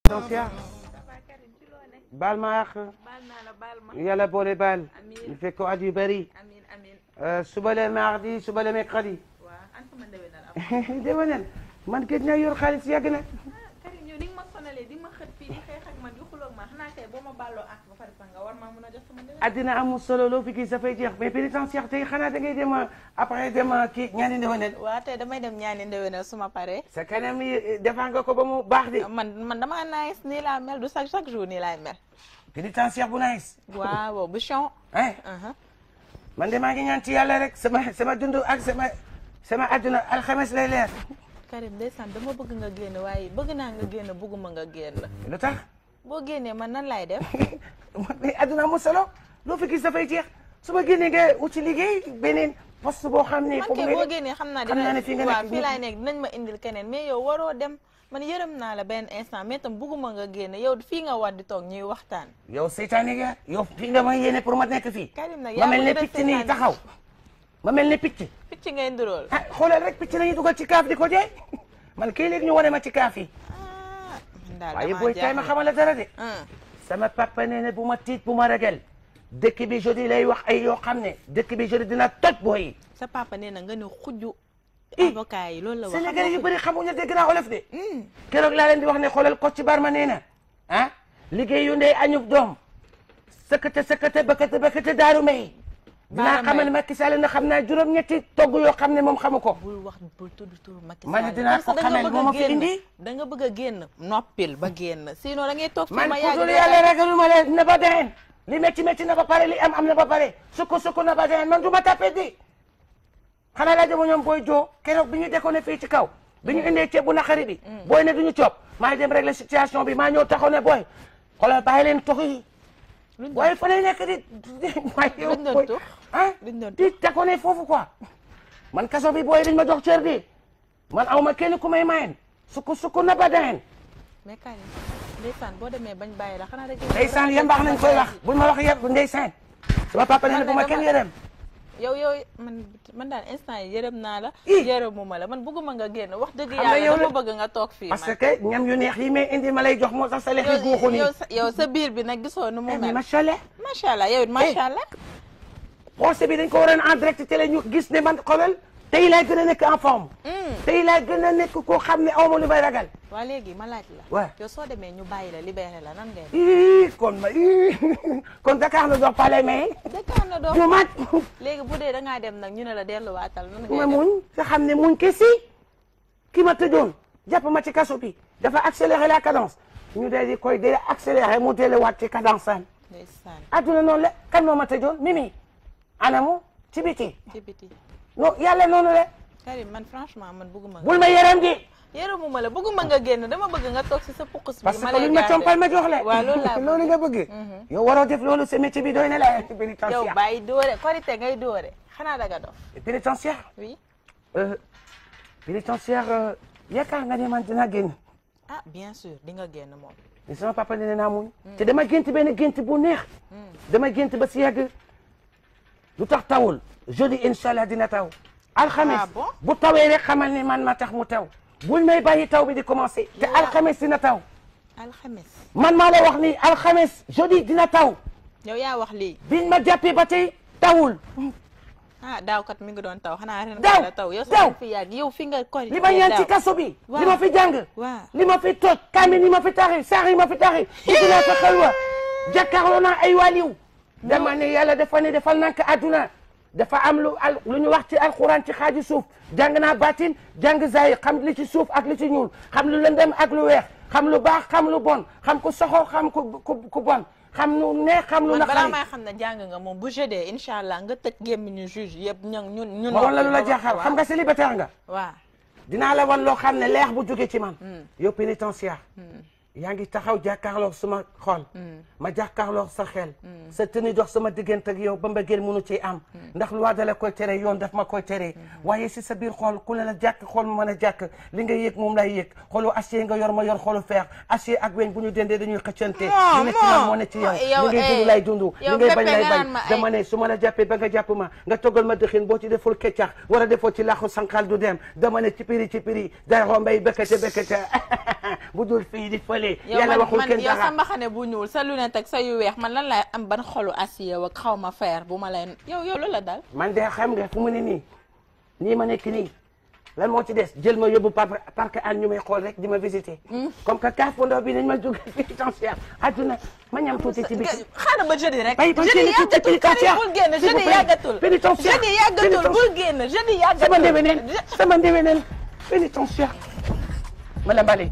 Pénitentiaire baal ma àq yàlla boole baal ñu fekk ko at yu bëri suba le mardi suba le mercredi déwénal man gëj naa yor xaalis yàgg na addina amul solo loo fi gis dafay jeex mais pénitentiaire tey xanaa da ngay dem après dem kii ñaani ndewenal. waaw tey damay dem ñaani ndewenal suma pare. sa kanam yi defar nga ko ba mu baax de. man damaa nice nii laa mel du chaque jour nii laay mel. pénitentiaire bu nice. waaw bu chiant. man de maa ngi ñaan ci yàlla rek sama dund ak sama adduna alxames lay leer. Karim ndeysaan dama bëgg nga génn waaye bëgg naa nga génn bëgguma nga génn. lu tax. boo génnee man nan laay def. mais adduna amul solo loo fi gis dafay jeex su ma génnee nga wuti liggéey beneen poste boo xam ne. foofu boo génnee xam naa ne fii nga nekk waaw fii laay nekk dinañ ma indil keneen mais yow waroo dem man yërëm naa la benn instant mais tam bëgguma nga génn yow fii nga war di toog ñuy waxtaan. yow seytaane nga yow fii nga ma yéene pour ma nekk fii. Karim nag ma mel ne picc nii taxaw ma mel ne picc. picc ngay ndurool. ah xoolal rek picc nañu dugal ci kaaf di ko jey man kii léegi ñu wane ma ci kaaf yi. waaye booy kay ma xamal la dara de. sama papa nee na bu ma tiit bu ma ragal dëkk bi jeudi lay wax ay yoo xam ne dëkk bi jeudi dina toj booy yi. sa papa nee na nga ne xujju avocat yi loolu la wax. Sénégalais yu bëri xamuñu dégg naa olof de. keroog laa leen di wax ne xoolal Kocc Barma nee na ah liggéey yu ndey añub doom sëkkate bëkkate daaru may. dinaa xamal Macky Sall na xam naa juróom-ñetti togg yoo xam ne moom xamu ko. bul tudd tur Macky Sall. man dinaa ko xamal moo ma fi indi. da nga bëgg a génn noppil ba génn sinon da ngay toog. man ku dul yàlla ragaluma leen na ba deen li métti na ba pare li am na ba pare sukk na ba deen man du ma tapé di. xanaa laa jëm ñoom booy joo keroog bi ñu déconné fii ci kaw bi ñu indee ceeb bu naqari bi. booy ne duñu coob maa ngi dem régler situation bi maa ñëw taxaw ne booy xoolal bàyyi leen tox yi. waaye fa lay nekk di di déconné foofu quoi man kaso bi booy dañ ma jox cër di man aw ma kenn ku may mayen sukk na ba deen. mais Karim ndeysaan boo demee bañ bàyyi la xanaa rek. ndeysaan yéen baax nañ koy wax buñ ma wax yëpp ndeysaan sama papa nee na bu ma kenn yërëm. yow man daal instant yi yërëm naa la. yërëmuma la man bëgguma nga génn wax dëgg yàlla dama bëgg nga toog fii. parce que ñam yu neex yi may indi ma lay jox moo tax sa lex yi guuxu nii. yow sa biir bi nag gisoo nu mu mel. macha allah macha allah yow it macha allah. procès bi dañ ko waroon en direct télé ñu gis ne man xoolal tey laay gën a nekk en forme. tey laay gën a nekk koo xam ne aw ma lu may ragal. waa léegi ma laaj la. waaw yow soo demee ñu bàyyi la libéré la nan ngay. kon Dakar na dox pale mais. Dakar na dox du mat. léegi bu dee da ngaa dem nag ñu ne la delluwaatal nan ngay ma muñ nga xam ne muñ kesi ki ma tëjoon jàpp ma ci kaso bi dafa accéléré la cadence ñu dee di koy dee accéléré mu delluwaat ci cadence am. ndeysaan adduna noonu la kan moo ma tëjoon Mimi anamu ci biti. ci biti. non yàlla noonu la. Karim man franchement man bëgguma. bul ma yërëm di. yërëmuma la bëgguma nga génn dama bëgg nga toog si sa pukus bi. parce que luñ ma compal ma jox la. waaw loolu laa loolu nga bëgg. yow waroo def loolu sa métier bi doy na la pénitentiaire. yow bàyyi doore korite ngay doore xanaa daga dof. pénitentiaire. oui. pénitentiaire yaakaar nga ne man dina génn. ah bien sûr di nga génn moom. mais sama papa nee naa muñ. te dama gént benn gént bu neex. dama gént ba si yàgg. lu tax tawul jeudi incha allah dina taw. alxames bu tawee rek xamal ni man ma tax mu taw. bul may bàyyi taw bi di commencé. te alxames dina taw. alxames. man maa la wax ni alxames jeudi dina taw. yow yaa wax lii. biñ ma jàppee ba tey tawul. ah daaw kat mi ngi doon taw xanaa ren daaw taw yow sax fi yàgg yow fi nga ko li ma ñaan ci kaso bi. li ma fi jàng. li ma fi toj kaamil li ma fi tari saar yi ma fi tari. dinaa fa xelwa jàkkaarloo naa ay waliw. dama ne yàlla dafa ne defal nank àdduna dafa am lu ñu wax ci alxuraan ci xaaji suuf jàng naa baatin jàng zaay xam li ci suuf ak li ci ñuul xam lu lëndëm ak lu weex xam lu baax xam lu bon xam ku soxor xam ku bon xam lu neex xam lu naqari. balaa may xam ne jàng nga moom bu jeudee incha allah nga tëj gémmiñu juge yëpp ñun. ma wan la lu la jaaxal xam nga célibataire nga. waaw dinaa la wan loo xam ne leex bu jóge ci man. yow pénitentiaire. yaa ngi taxaw jàkkaarloog sama xol. ma jàkkaarloog sa xel. sa tëni dox sama diggante ak yow ba mbëggeel mënu ci am. ndax loi da la koy tere yoon daf ma koy tere. waaye si sa biir xol ku ne la jàkk xol mu mën a jàkk li nga yëg moom lay yëg xolu acier nga yor ma yor xolu fer acier ak weñ bu ñu dendee dañuy xëccante. li ne ci man moo ne ci yow li ngay dund lay dund. li ngay bañ lay bañ dama ne su ma la jàppee ba nga jàpp ma nga toggal ma dëxin boo ci deful keccax war a defoo ci laaxu sànqal du dem dama ne ci piri day rombay bekkete bu dul fii di fële tiré yàlla waxul kenn yow sa dara mbaxane bu ñuul sa lunette ak sa yu weex man lan laay am ban xolu acier ak xaw ma fer bu ma leen yow lu la dal man de xam nga fu mu ne nii ma nekk nii lan moo ci des jël ma yóbbu parc an ñu may xool rek di ma visiter comme que kaaf bu ndaw bi nañ ma jóg pénitentiaire adduna ma ñam tuuti ci biti xaaral ba jeudi rek jeudi yàggatul bul génn jeudi yàggatul jeudi yàggatul bul génn jeudi yàggatul sama ndéwéneel pénitentiaire ma la mbale